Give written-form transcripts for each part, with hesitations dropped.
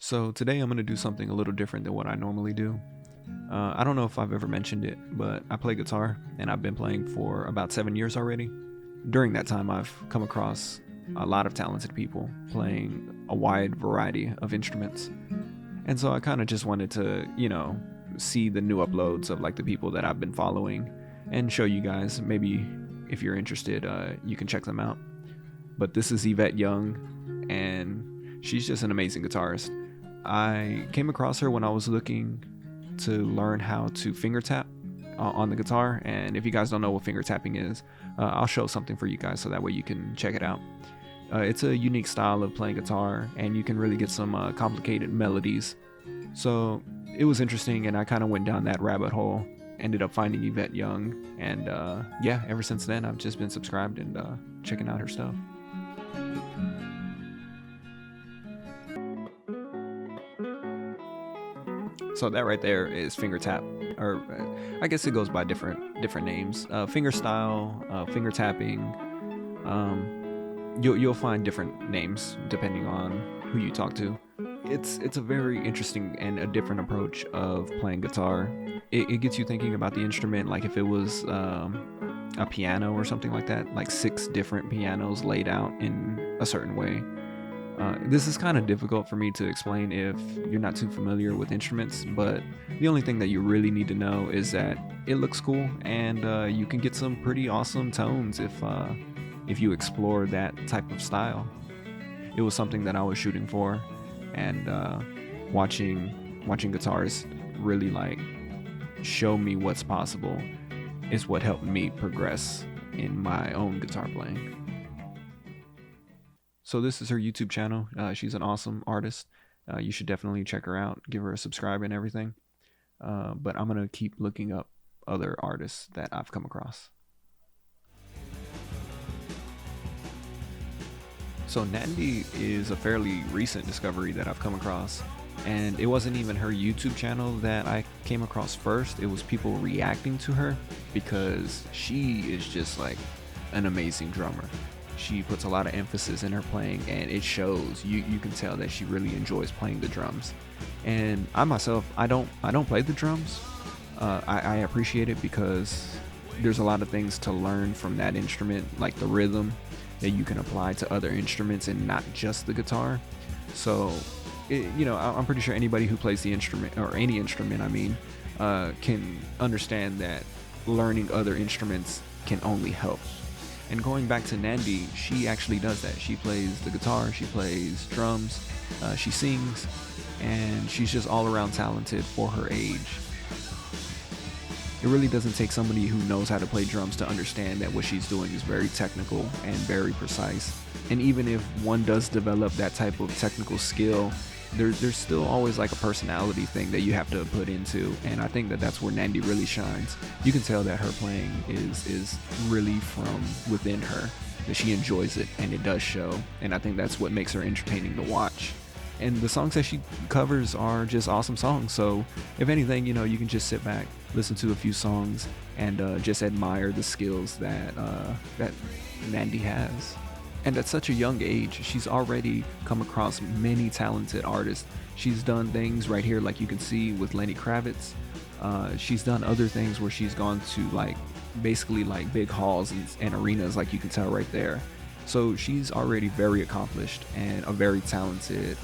So today I'm going to do something a little different than what I normally do. I don't know if I've ever mentioned it, but I play guitar and I've been playing for about 7 years already. During that time, I've come across a lot of talented people playing a wide variety of instruments. And so I kind of just wanted to, see the new uploads of like the people that I've been following and show you guys. Maybe if you're interested, you can check them out. But this is Yvette Young, and she's just an amazing guitarist. I came across her when I was looking to learn how to finger tap on the guitar. And if you guys don't know what finger tapping is, I'll show something for you guys so that way you can check it out. It's a unique style of playing guitar, and you can really get some complicated melodies. So it was interesting, and I kind of went down that rabbit hole. Ended up finding Yvette Young, and yeah, ever since then, I've just been subscribed and checking out her stuff. So that right there is finger tap, or I guess it goes by different names. Fingerstyle, finger tapping. You'll find different names depending on who you talk to. It's a very interesting and a different approach of playing guitar. It gets you thinking about the instrument, like if it was a piano or something like that, like six different pianos laid out in a certain way. This is kind of difficult for me to explain if you're not too familiar with instruments, but the only thing that you really need to know is that it looks cool, and you can get some pretty awesome tones if you explore that type of style. It was something that I was shooting for, and watching guitarists really like show me what's possible is what helped me progress in my own guitar playing. So this is her YouTube channel. She's an awesome artist. You should definitely check her out, give her a subscribe and everything. But I'm gonna keep looking up other artists that I've come across. So Nandi is a fairly recent discovery that I've come across, and it wasn't even her YouTube channel that I came across first. It was people reacting to her because she is just like an amazing drummer. She puts a lot of emphasis in her playing, and it shows. You can tell that she really enjoys playing the drums. And I myself, I don't play the drums. I appreciate it because there's a lot of things to learn from that instrument, like the rhythm that you can apply to other instruments and not just the guitar. So, I'm pretty sure anybody who plays the instrument, or any instrument, can understand that learning other instruments can only help. And going back to Nandi, she actually does that. She plays the guitar, she plays drums, she sings, and she's just all around talented for her age. It really doesn't take somebody who knows how to play drums to understand that what she's doing is very technical and very precise. And even if one does develop that type of technical skill, there's still always like a personality thing that you have to put into, and I think that that's where Nandi really shines. You can tell that her playing is really from within her, that she enjoys it, and it does show, and I think that's what makes her entertaining to watch. And the songs that she covers are just awesome songs, so if anything, you can just sit back, listen to a few songs, and just admire the skills that Nandi has. And at such a young age, she's already come across many talented artists. She's done things right here, like you can see with Lenny Kravitz. She's done other things where she's gone to basically big halls and arenas, like you can tell right there. So she's already very accomplished and a very talented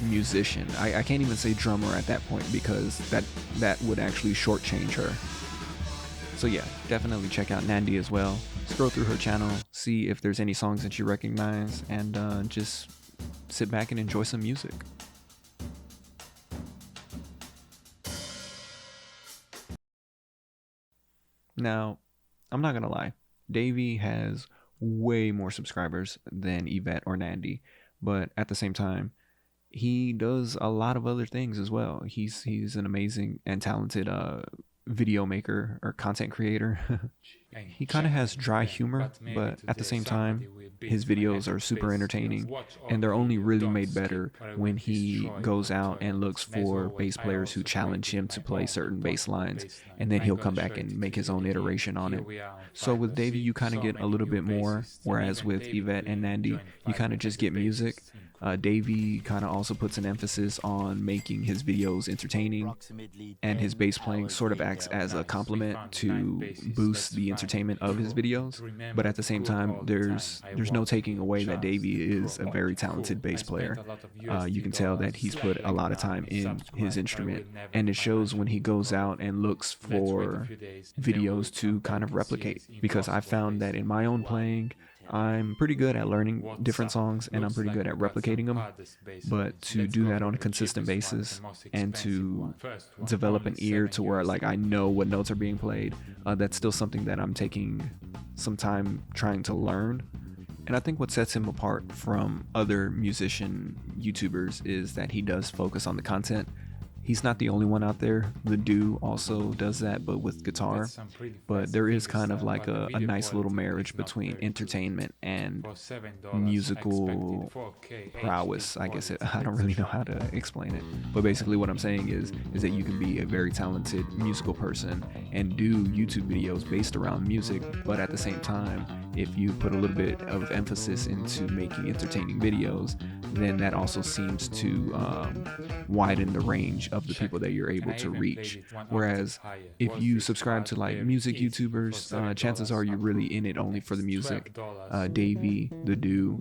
musician. I can't even say drummer at that point because that would actually shortchange her. So yeah, definitely check out Nandi as well. Scroll through her channel, see if there's any songs that you recognize, and just sit back and enjoy some music. Now, I'm not gonna lie, Davey has way more subscribers than Yvette or Nandi, but at the same time, he does a lot of other things as well. He's an amazing and talented video maker or content creator. He kind of has dry humor, but at the same time, his videos are super entertaining, and they're only really made better when he goes out and looks for bass players who challenge him to play certain bass lines, and then he'll come back and make his own iteration on it. So with Davey, you kind of get a little bit more, whereas with Yvette and Nandy, you kind of just get music. Davey kind of also puts an emphasis on making his videos entertaining, and his bass playing sort of acts as a complement to boost the entertainment of his videos. But at the same time, there's no taking away that Davey is a very talented bass player. You can tell that he's put a lot of time in his instrument, and it shows when he goes out and looks for videos to kind of replicate. Because I found that in my own playing, I'm pretty good at learning different songs and I'm pretty good at replicating them, but to do that on a consistent basis and to develop an ear to where like I know what notes are being played, that's still something that I'm taking some time trying to learn. And I think what sets him apart from other musician YouTubers is that he does focus on the content. He's not the only one out there. The Do also does that, but with guitar. But there is kind of like a nice little marriage between entertainment and musical prowess. I guess I don't really know how to explain it. But basically what I'm saying is that you can be a very talented musical person and do YouTube videos based around music, but at the same time, if you put a little bit of emphasis into making entertaining videos, then that also seems to widen the range of the people that you're able to reach. Whereas if you subscribe to like music YouTubers, chances are you're really in it only for the music. Davey, the Do,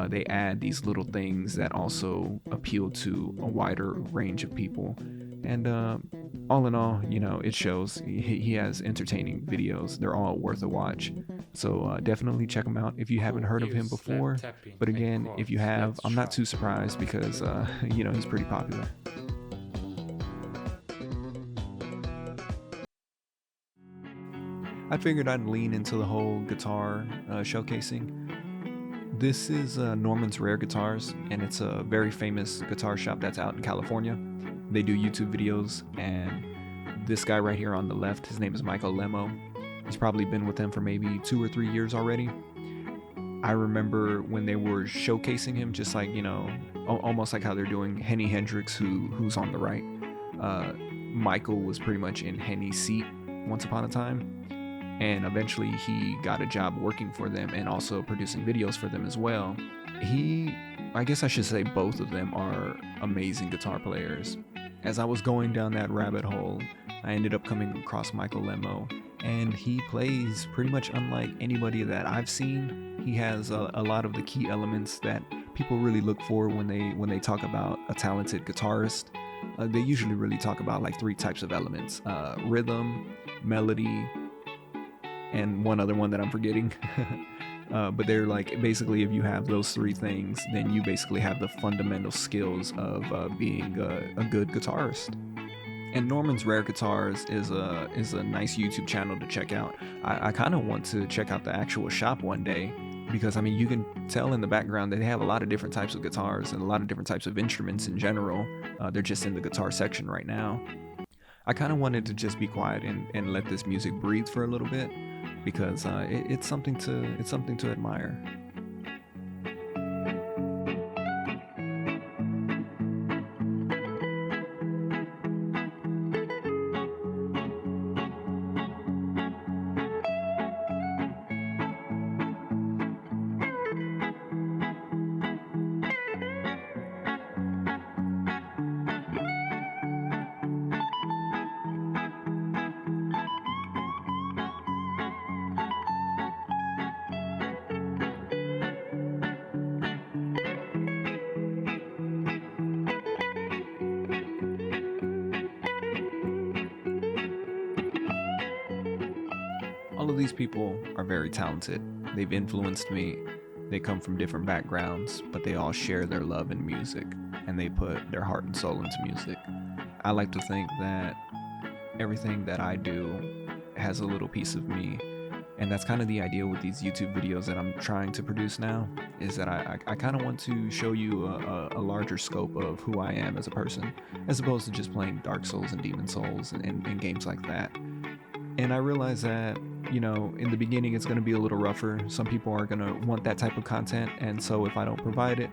they add these little things that also appeal to a wider range of people. And all in all, you know, it shows he has entertaining videos. They're all worth a watch. So definitely check him out if you haven't heard of him before. But again, if you have, I'm not too surprised because, you know, he's pretty popular. I figured I'd lean into the whole guitar showcasing. This is Norman's Rare Guitars, and it's a very famous guitar shop that's out in California. They do YouTube videos, and this guy right here on the left, his name is Michael Lemo. He's probably been with them for maybe 2 or 3 years already. I remember when they were showcasing him, just like, you know, almost like how they're doing Henny Hendrix, who's on the right. Michael was pretty much in Henny's seat once upon a time. And eventually he got a job working for them and also producing videos for them as well. I guess I should say both of them are amazing guitar players. As I was going down that rabbit hole, I ended up coming across Michael Lemo, and he plays pretty much unlike anybody that I've seen. He has a lot of the key elements that people really look for when they talk about a talented guitarist. They usually really talk about like 3 types of elements: rhythm, melody, and one other one that I'm forgetting. But they're like, basically, if you have those 3 things, then you basically have the fundamental skills of being a good guitarist. And Norman's Rare Guitars is a nice YouTube channel to check out. I kind of want to check out the actual shop one day, because I mean, you can tell in the background that they have a lot of different types of guitars and a lot of different types of instruments in general. They're just in the guitar section right now. I kind of wanted to just be quiet and let this music breathe for a little bit, because it's something to admire. All of these people are very talented. They've influenced me. They come from different backgrounds, but they all share their love in music, and they put their heart and soul into music. I like to think that everything that I do has a little piece of me, and that's kind of the idea with these YouTube videos that I'm trying to produce now, is that I kind of want to show you a larger scope of who I am as a person, as opposed to just playing Dark Souls and Demon Souls and games like that. And I realize that you know, in the beginning it's going to be a little rougher. Some people are going to want that type of content, and so if I don't provide it,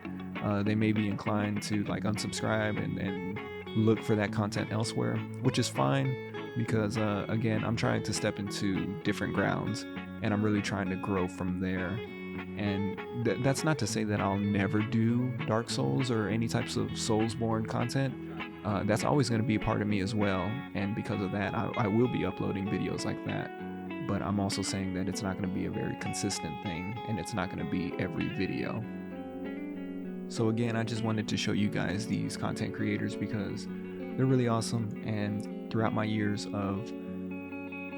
they may be inclined to like unsubscribe and look for that content elsewhere, which is fine because again, I'm trying to step into different grounds and I'm really trying to grow from there. And that's not to say that I'll never do Dark Souls or any types of Soulsborne content. That's always going to be a part of me as well, and because of that, I will be uploading videos like that. But I'm also saying that it's not going to be a very consistent thing, and it's not going to be every video. So again, I just wanted to show you guys these content creators because they're really awesome, and throughout my years of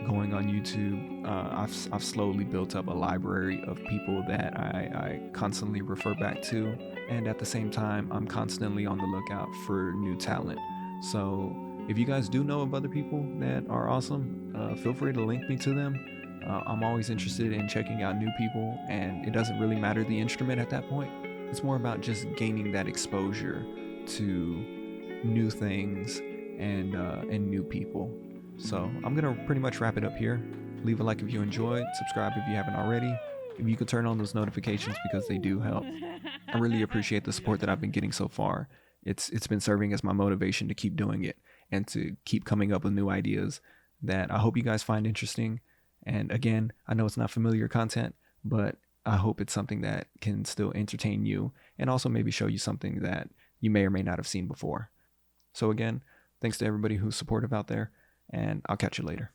going on YouTube, I've slowly built up a library of people that I constantly refer back to, and at the same time, I'm constantly on the lookout for new talent. So if you guys do know of other people that are awesome, feel free to link me to them. I'm always interested in checking out new people, and it doesn't really matter the instrument at that point. It's more about just gaining that exposure to new things and new people. So I'm gonna pretty much wrap it up here. Leave a like if you enjoyed, subscribe if you haven't already. If you could turn on those notifications because they do help. I really appreciate the support that I've been getting so far. It's been serving as my motivation to keep doing it and to keep coming up with new ideas that I hope you guys find interesting. And again, I know it's not familiar content, but I hope it's something that can still entertain you and also maybe show you something that you may or may not have seen before. So again, thanks to everybody who's supportive out there, and I'll catch you later.